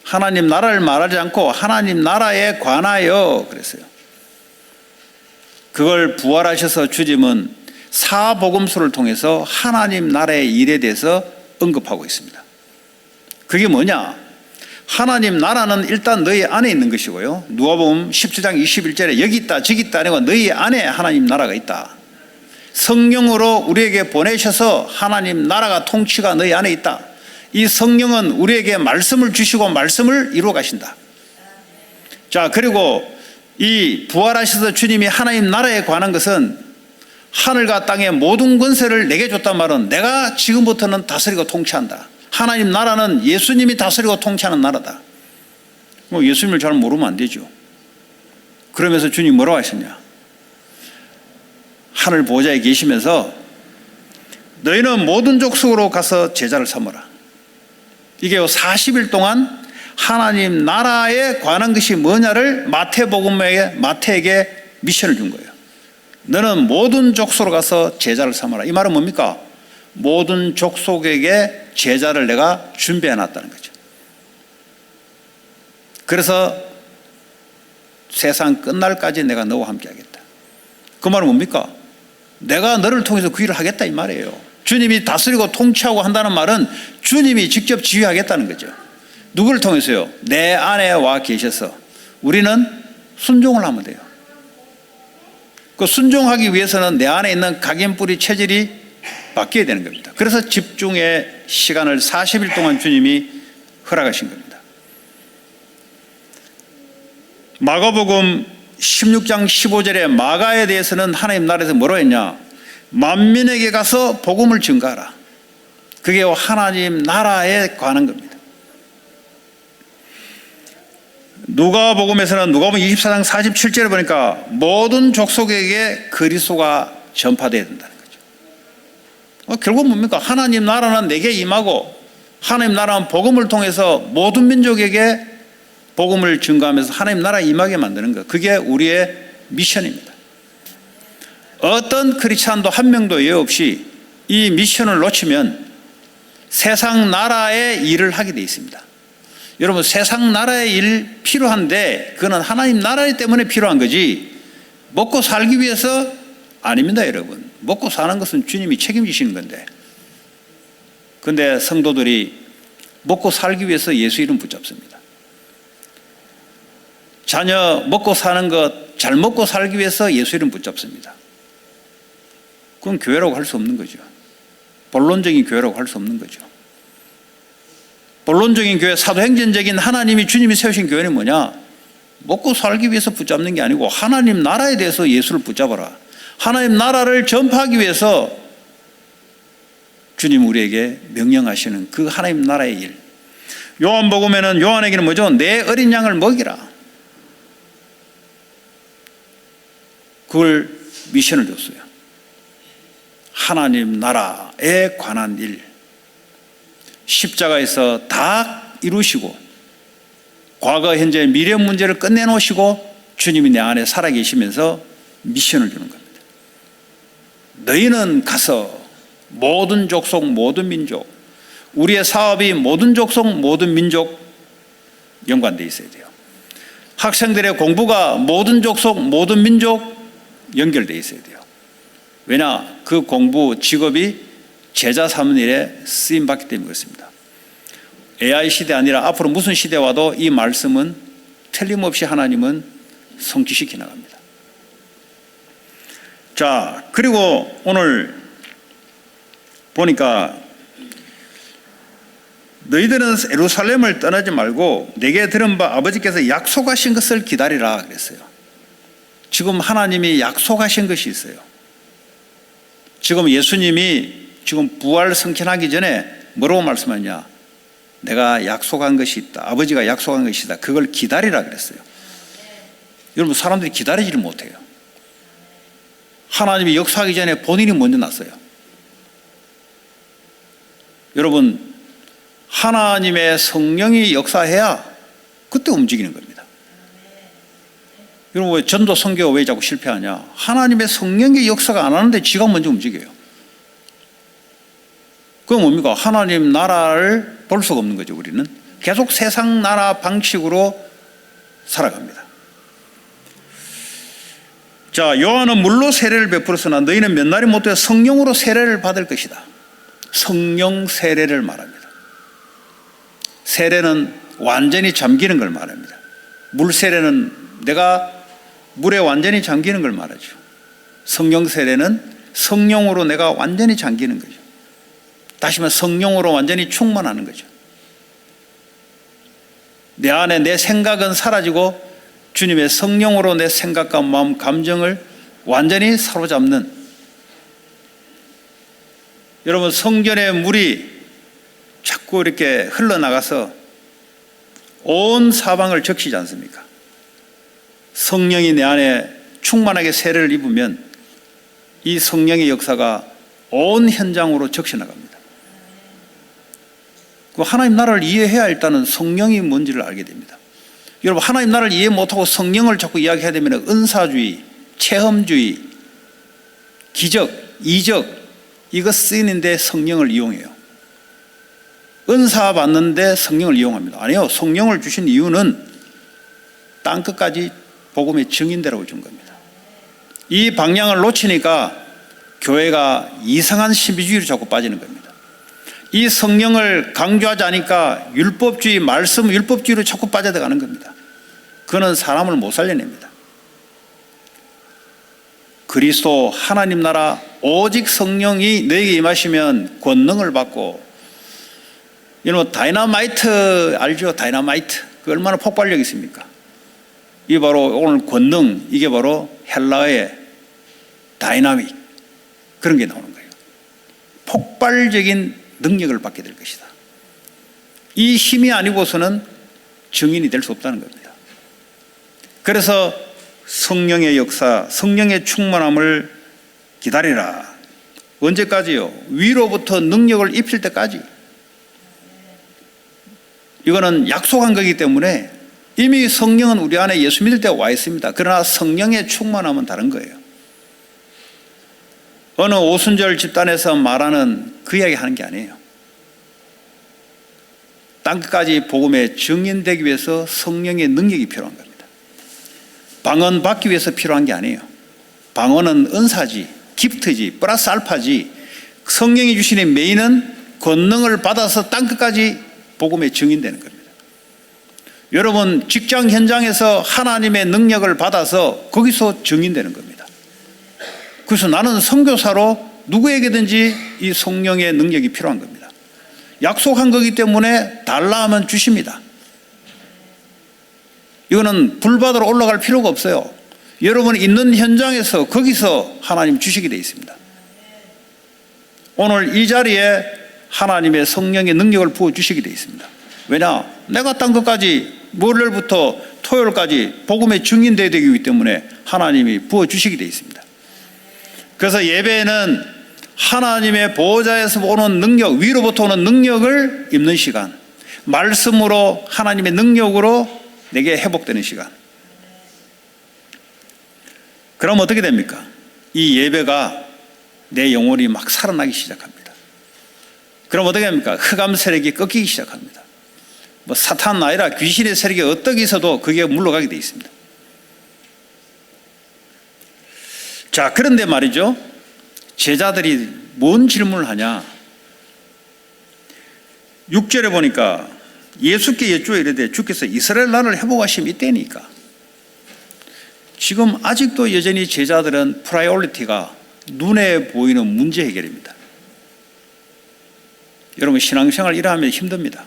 A: 하나님 나라를 말하지 않고 하나님 나라에 관하여 그랬어요. 그걸 부활하셔서 주님은 사복음서를 통해서 하나님 나라의 일에 대해서 언급하고 있습니다. 그게 뭐냐? 하나님 나라는 일단 너희 안에 있는 것이고요. 누가복음 17장 21절에 여기 있다 저기 있다 아니고 너희 안에 하나님 나라가 있다. 성령으로 우리에게 보내셔서 하나님 나라가 통치가 너희 안에 있다. 이 성령은 우리에게 말씀을 주시고 말씀을 이루어 가신다. 자, 그리고 이 부활하셔서 주님이 하나님 나라에 관한 것은 하늘과 땅의 모든 권세를 내게 줬단 말은 내가 지금부터는 다스리고 통치한다. 하나님 나라는 예수님이 다스리고 통치하는 나라다. 뭐 예수님을 잘 모르면 안 되죠. 그러면서 주님 뭐라고 하셨냐? 하늘 보좌에 계시면서 너희는 모든 족속으로 가서 제자를 삼으라. 이게 40일 동안 하나님 나라에 관한 것이 뭐냐를 마태에게 미션을 준 거예요. 너는 모든 족속으로 가서 제자를 삼아라. 이 말은 뭡니까? 모든 족속에게 제자를 내가 준비해 놨다는 거죠. 그래서 세상 끝날까지 내가 너와 함께 하겠다. 그 말은 뭡니까? 내가 너를 통해서 그 일을 하겠다 이 말이에요. 주님이 다스리고 통치하고 한다는 말은 주님이 직접 지휘하겠다는 거죠. 누구를 통해서요? 내 안에 와 계셔서 우리는 순종을 하면 돼요. 그 순종하기 위해서는 내 안에 있는 각인뿌리 체질이 바뀌어야 되는 겁니다. 그래서 집중의 시간을 40일 동안 주님이 허락하신 겁니다. 마가복음 16장 15절에 마가에 대해서는 하나님 나라에서 뭐라고 했냐? 만민에게 가서 복음을 전가하라. 그게 하나님 나라에 관한 겁니다. 누가복음에서는 누가복음 24장 47절에 보니까 모든 족속에게 그리스도가 전파되어야 된다는 거죠. 결국 뭡니까? 하나님 나라는 내게 임하고 하나님 나라는 복음을 통해서 모든 민족에게 복음을 증거하면서 하나님 나라에 임하게 만드는 것. 그게 우리의 미션입니다. 어떤 크리스찬도 한 명도 예 없이 이 미션을 놓치면 세상 나라의 일을 하게 되어 있습니다. 여러분, 세상 나라의 일 필요한데 그거는 하나님 나라 때문에 필요한 거지 먹고 살기 위해서 아닙니다. 여러분, 먹고 사는 것은 주님이 책임지시는 건데, 그런데 성도들이 먹고 살기 위해서 예수 이름 붙잡습니다. 자녀 먹고 사는 것 잘 먹고 살기 위해서 예수 이름 붙잡습니다. 그건 교회라고 할 수 없는 거죠. 본론적인 교회라고 할 수 없는 거죠. 본론적인 교회, 사도행전적인 하나님이 주님이 세우신 교회는 뭐냐? 먹고 살기 위해서 붙잡는 게 아니고 하나님 나라에 대해서 예수를 붙잡아라. 하나님 나라를 전파하기 위해서 주님 우리에게 명령하시는 그 하나님 나라의 일. 요한복음에는 요한에게는 뭐죠? 내 어린 양을 먹이라. 그걸 미션을 줬어요. 하나님 나라에 관한 일. 십자가에서 다 이루시고 과거, 현재, 미래 문제를 끝내놓으시고 주님이 내 안에 살아계시면서 미션을 주는 겁니다. 너희는 가서 모든 족속, 모든 민족, 우리의 사업이 모든 족속, 모든 민족 연관되어 있어야 돼요. 학생들의 공부가 모든 족속, 모든 민족 연결되어 있어야 돼요. 왜냐? 그 공부, 직업이 제자 삼는 일에 쓰임받기 때문에 그렇습니다. AI 시대 아니라 앞으로 무슨 시대 와도 이 말씀은 틀림없이 하나님은 성취시켜 나갑니다. 자, 그리고 오늘 보니까 너희들은 예루살렘을 떠나지 말고 내게 들은 바 아버지께서 약속하신 것을 기다리라 그랬어요. 지금 하나님이 약속하신 것이 있어요. 지금 예수님이 지금 부활 성천하기 전에 뭐라고 말씀하냐? 내가 약속한 것이 있다. 아버지가 약속한 것이 있다. 그걸 기다리라 그랬어요. 여러분, 사람들이 기다리지를 못해요. 하나님이 역사하기 전에 본인이 먼저 났어요. 여러분, 하나님의 성령이 역사해야 그때 움직이는 겁니다. 여러분, 왜 전도 선교가 왜 자꾸 실패하냐? 하나님의 성령의 역사가 안 하는데 지가 먼저 움직여요. 그건 뭡니까? 하나님 나라를 볼 수가 없는 거죠. 우리는 계속 세상 나라 방식으로 살아갑니다. 자, 요한은 물로 세례를 베풀었으나 너희는 몇 날이 못되어 성령으로 세례를 받을 것이다. 성령 세례를 말합니다. 세례는 완전히 잠기는 걸 말합니다. 물 세례는 내가 물에 완전히 잠기는 걸 말하죠. 성령 세례는 성령으로 내가 완전히 잠기는 거죠. 다시 말해 성령으로 완전히 충만하는 거죠. 내 안에 내 생각은 사라지고 주님의 성령으로 내 생각과 마음, 감정을 완전히 사로잡는, 여러분, 성전의 물이 자꾸 이렇게 흘러나가서 온 사방을 적시지 않습니까? 성령이 내 안에 충만하게 세례를 입으면 이 성령의 역사가 온 현장으로 적셔나갑니다. 그 하나님 나라를 이해해야 일단은 성령이 뭔지를 알게 됩니다. 여러분, 하나님 나라를 이해 못하고 성령을 자꾸 이야기해야 되면 은사주의, 체험주의, 기적, 이적 이거 쓰이는데 성령을 이용해요. 은사 받는데 성령을 이용합니다. 아니요, 성령을 주신 이유는 땅끝까지 복음의 증인되라고 준 겁니다. 이 방향을 놓치니까 교회가 이상한 신비주의로 자꾸 빠지는 겁니다. 이 성령을 강조하지 않으니까 율법주의, 말씀 율법주의로 자꾸 빠져들어가는 겁니다. 그는 사람을 못 살려냅니다. 그리스도 하나님 나라 오직 성령이 너에게 임하시면 권능을 받고, 여러분 다이너마이트 알죠? 다이너마이트 그 얼마나 폭발력이 있습니까? 이게 바로 오늘 권능, 이게 바로 헬라어의 다이나믹 그런 게 나오는 거예요. 폭발적인 능력을 받게 될 것이다. 이 힘이 아니고서는 증인이 될 수 없다는 겁니다. 그래서 성령의 역사, 성령의 충만함을 기다리라. 언제까지요? 위로부터 능력을 입힐 때까지. 이거는 약속한 거기 때문에 이미 성령은 우리 안에 예수 믿을 때 와 있습니다. 그러나 성령의 충만함은 다른 거예요. 어느 오순절 집단에서 말하는 그 이야기 하는 게 아니에요. 땅끝까지 복음의 증인되기 위해서 성령의 능력이 필요한 겁니다. 방언 받기 위해서 필요한 게 아니에요. 방언은 은사지, 기프트지, 플러스 알파지. 성령이 주시는 메인은 권능을 받아서 땅끝까지 복음의 증인되는 겁니다. 여러분 직장 현장에서 하나님의 능력을 받아서 거기서 증인되는 겁니다. 그래서 나는 선교사로 누구에게든지 이 성령의 능력이 필요한 겁니다. 약속한 거기 때문에 달라 하면 주십니다. 이거는 불 받으러 올라갈 필요가 없어요. 여러분이 있는 현장에서 거기서 하나님 주시게 되어 있습니다. 오늘 이 자리에 하나님의 성령의 능력을 부어주시게 되어 있습니다. 왜냐? 내가 땅 끝까지 월요일부터 토요일까지 복음의 증인되어야 되기 때문에 하나님이 부어주시게 되어 있습니다. 그래서 예배에는 하나님의 보호자에서 오는 능력, 위로부터 오는 능력을 입는 시간, 말씀으로 하나님의 능력으로 내게 회복되는 시간. 그럼 어떻게 됩니까? 이 예배가 내 영혼이 막 살아나기 시작합니다. 그럼 어떻게 합니까? 흑암 세력이 꺾이기 시작합니다. 뭐 사탄 아니라 귀신의 세력이 어떻게 있어도 그게 물러가게 되어 있습니다. 자, 그런데 말이죠. 제자들이 뭔 질문을 하냐? 6절에 보니까 예수께 여쭈어 이르되 주께서 이스라엘 나라를 회복하심이 이때니까. 지금 아직도 여전히 제자들은 프라이오리티가 눈에 보이는 문제 해결입니다. 여러분 신앙생활 이러하면 힘듭니다.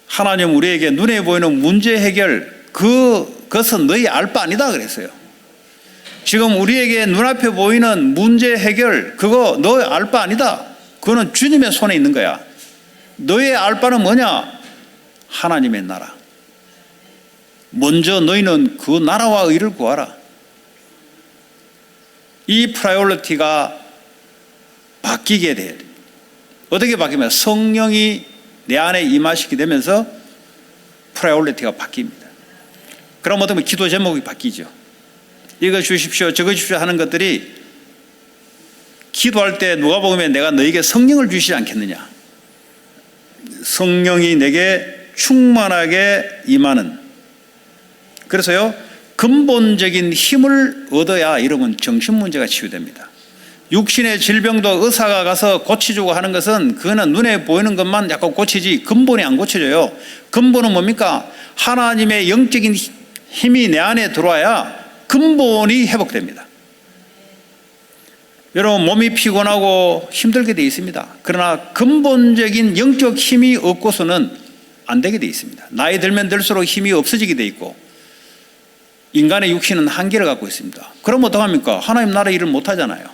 A: 하나님 우리에게 눈에 보이는 문제 해결 그것은 너희 알 바 아니다 그랬어요. 지금 우리에게 눈앞에 보이는 문제 해결 그거 너 알 바 아니다. 그거는 주님의 손에 있는 거야. 너의 알 바는 뭐냐? 하나님의 나라. 먼저 너희는 그 나라와 의를 구하라. 이 프라이오리티가 바뀌게 돼야 돼요. 어떻게 바뀌면 성령이 내 안에 임하시게 되면서 프라이오리티가 바뀝니다. 그럼 어떻게 보면 기도 제목이 바뀌죠. 이거 주십시오 저거 주십시오 하는 것들이 기도할 때 누가 보면 내가 너에게 성령을 주시지 않겠느냐. 성령이 내게 충만하게 임하는. 그래서요 근본적인 힘을 얻어야 이러면 정신문제가 치유됩니다. 육신의 질병도 의사가 가서 고치주고 하는 것은 그거는 눈에 보이는 것만 약간 고치지 근본이 안 고쳐져요. 근본은 뭡니까? 하나님의 영적인 힘이 내 안에 들어와야 근본이 회복됩니다. 여러분 몸이 피곤하고 힘들게 되어 있습니다. 그러나 근본적인 영적 힘이 없고서는 안 되게 되어 있습니다. 나이 들면 들수록 힘이 없어지게 되어 있고 인간의 육신은 한계를 갖고 있습니다. 그럼 어떡합니까? 하나님 나라 일을 못하잖아요.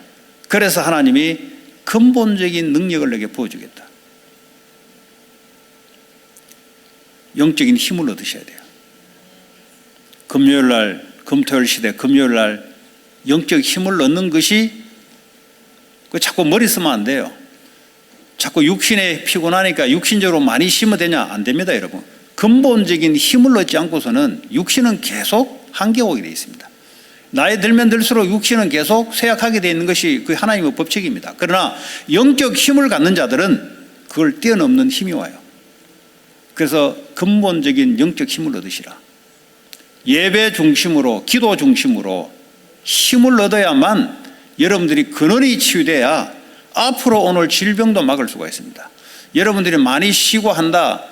A: 그래서 하나님이 근본적인 능력을 내게 부어주겠다. 영적인 힘을 얻으셔야 돼요. 금요일날 금토요일 시대 금요일날 영적 힘을 얻는 것이 자꾸 머리 쓰면 안 돼요. 자꾸 육신에 피곤하니까 육신적으로 많이 심어야 되냐? 안 됩니다, 여러분. 근본적인 힘을 얻지 않고서는 육신은 계속 한계오게 되어 있습니다. 나이 들면 들수록 육신은 계속 쇠약하게 되어 있는 것이 그 하나님의 법칙입니다. 그러나 영적 힘을 갖는 자들은 그걸 뛰어넘는 힘이 와요. 그래서 근본적인 영적 힘을 얻으시라. 예배 중심으로, 기도 중심으로 힘을 얻어야만 여러분들이 근원이 치유돼야 앞으로 오늘 질병도 막을 수가 있습니다. 여러분들이 많이 쉬고 한다,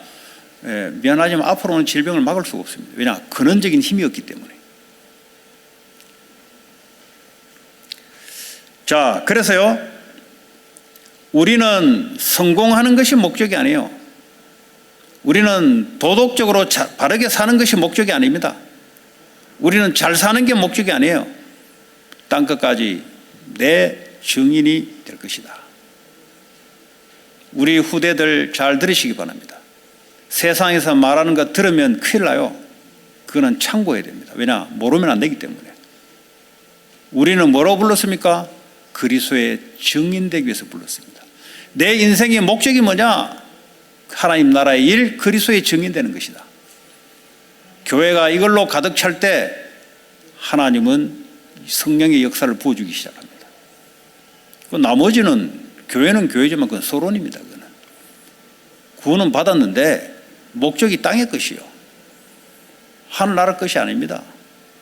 A: 미안하지만 앞으로 오는 질병을 막을 수가 없습니다. 왜냐? 근원적인 힘이 없기 때문에. 자, 그래서요, 우리는 성공하는 것이 목적이 아니에요. 우리는 도덕적으로 바르게 사는 것이 목적이 아닙니다. 우리는 잘 사는 게 목적이 아니에요. 땅끝까지 내 증인이 될 것이다. 우리 후대들 잘 들으시기 바랍니다. 세상에서 말하는 거 들으면 큰일 나요. 그거는 참고해야 됩니다. 왜냐? 모르면 안 되기 때문에. 우리는 뭐라고 불렀습니까? 그리스도의 증인되기 위해서 불렀습니다. 내 인생의 목적이 뭐냐? 하나님 나라의 일, 그리스도의 증인되는 것이다. 교회가 이걸로 가득 찰 때 하나님은 성령의 역사를 부어주기 시작합니다. 나머지는 교회는 교회지만 그건 소론입니다. 그거는. 구원은 받았는데 목적이 땅의 것이요. 하늘나라 것이 아닙니다.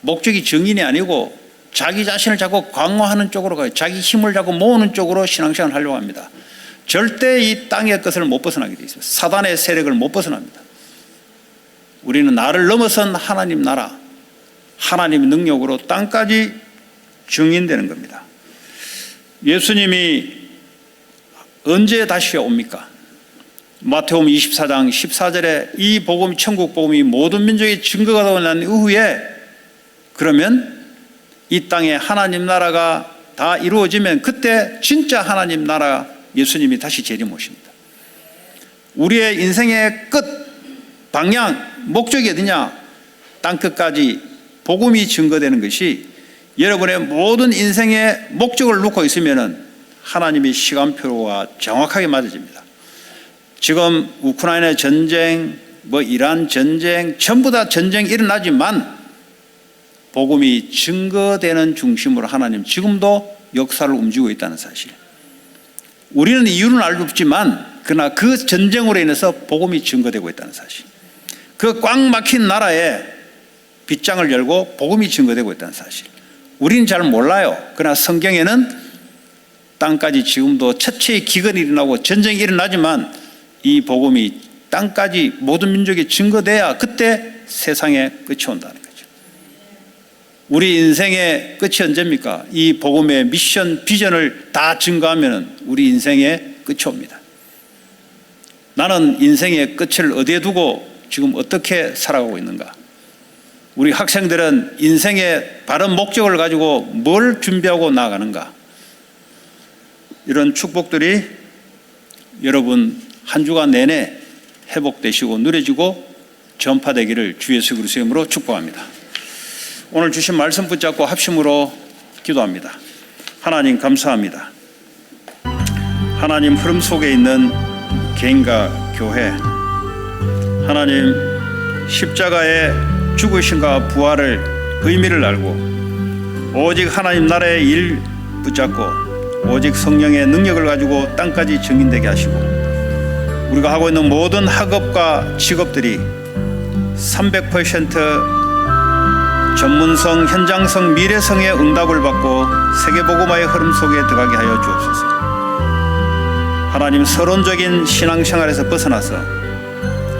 A: 목적이 증인이 아니고 자기 자신을 자꾸 강화하는 쪽으로 가요. 자기 힘을 자꾸 모으는 쪽으로 신앙생활을 하려고 합니다. 절대 이 땅의 것을 못 벗어나게 되어 있습니다. 사단의 세력을 못 벗어납니다. 우리는 나를 넘어선 하나님 나라, 하나님의 능력으로 땅까지 증인되는 겁니다. 예수님이 언제 다시 옵니까? 마태복음 24장 14절에 이 복음, 천국 복음이 모든 민족의 증거가 되고 난 이후에 그러면 이 땅에 하나님 나라가 다 이루어지면 그때 진짜 하나님 나라 예수님이 다시 재림오십니다. 우리의 인생의 끝, 방향, 목적이 어디냐? 땅끝까지 복음이 증거되는 것이 여러분의 모든 인생의 목적을 놓고 있으면 하나님의 시간표와 정확하게 맞아집니다. 지금 우크라이나 전쟁, 이란 전쟁, 전부 다 전쟁이 일어나지만 복음이 증거되는 중심으로 하나님 지금도 역사를 움직이고 있다는 사실. 우리는 이유는 알고 없지만 그러나 그 전쟁으로 인해서 복음이 증거되고 있다는 사실. 그 꽉 막힌 나라에 빗장을 열고 복음이 증거되고 있다는 사실. 우리는 잘 몰라요. 그러나 성경에는 땅까지 지금도 처치의 기근이 일어나고 전쟁이 일어나지만 이 복음이 땅까지 모든 민족이 증거돼야 그때 세상의 끝이 온다는 거죠. 우리 인생의 끝이 언제입니까? 이 복음의 미션, 비전을 다 증거하면 우리 인생의 끝이 옵니다. 나는 인생의 끝을 어디에 두고 지금 어떻게 살아가고 있는가? 우리 학생들은 인생의 바른 목적을 가지고 뭘 준비하고 나아가는가? 이런 축복들이 여러분 한 주간 내내 회복되시고 누려지고 전파되기를 주 예수 그리스도의 이름으로 축복합니다. 오늘 주신 말씀 붙잡고 합심으로 기도합니다. 하나님 감사합니다. 하나님 흐름 속에 있는 개인과 교회, 하나님 십자가의 죽으심과 부활을 의미를 알고 오직 하나님 나라의 일 붙잡고 오직 성령의 능력을 가지고 땅까지 증인되게 하시고 우리가 하고 있는 모든 학업과 직업들이 300% 전문성, 현장성, 미래성의 응답을 받고 세계복음화의 흐름 속에 들어가게 하여 주옵소서. 하나님 서론적인 신앙생활에서 벗어나서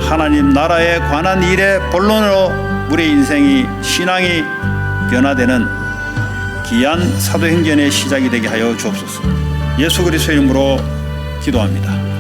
A: 하나님 나라에 관한 일의 본론으로 우리의 인생이 신앙이 변화되는 귀한 사도행전의 시작이 되게 하여 주옵소서. 예수 그리스도의 이름으로 기도합니다.